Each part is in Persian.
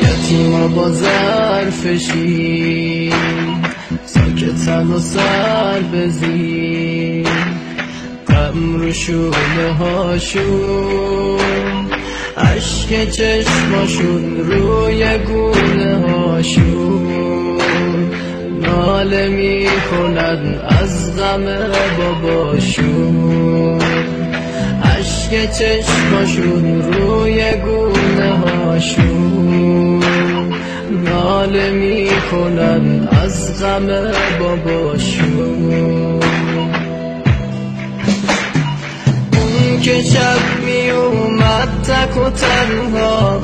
یتیما با ظرف شیر ساکتن و سر بزیر، غم رو شونه هاشون، عشق چشماشون روی گونه هاشون، ناله میکنن از غم باباشون، عشق چشماشون روی گونه هاشون، ناله میکنن از غم باباشون. اون که شب می اومد تک و تنها،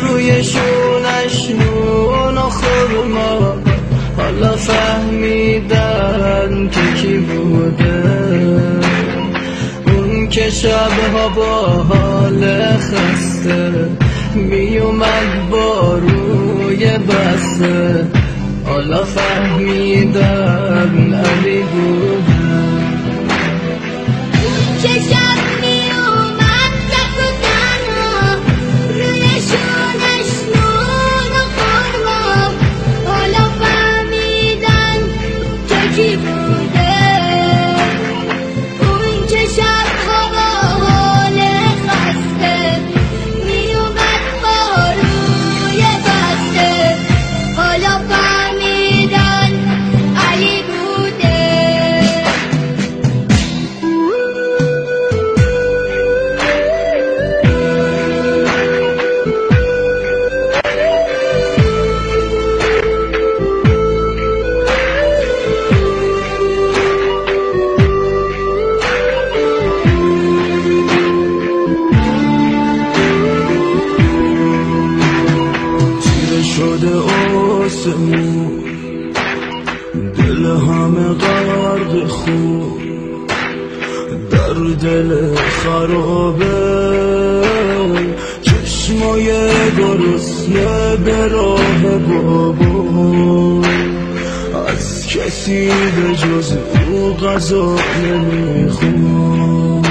روی شونش نون و خورما، حالا فهمیدن که کی بوده. اون که شبها با حال خسته می اومد با روی بسته، حالا فهمیدن علی بوده. که شب می اومد تک و تنها، روی شونش نون و خورما، حالا فهمیدن که کی بوده. اون که شبها با حال خسته می اومد با روی بسته، حالا فهمیدن علی بوده. شده آسمون، دل همه غرق خون، در دل خرابه، چشمای گرسنه به راه بابا، از کسی به جز او غذا نمیخوام.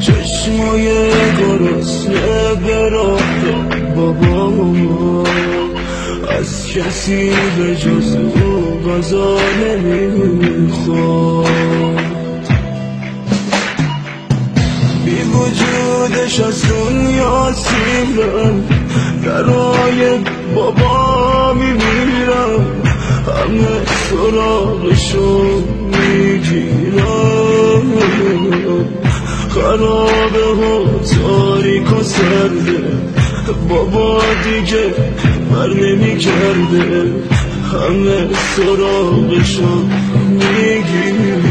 چشمای گرسنه به راه بابا، از کسی به جز او غذا نمیخواد. بی وجودش از دنیا سیرم، درای بابا میمیرم، همه سراغشو میگیرم. خرابه و تاریک و سرده، بابا دیگه بر نمی کرده، همه سراغشو میگیرم.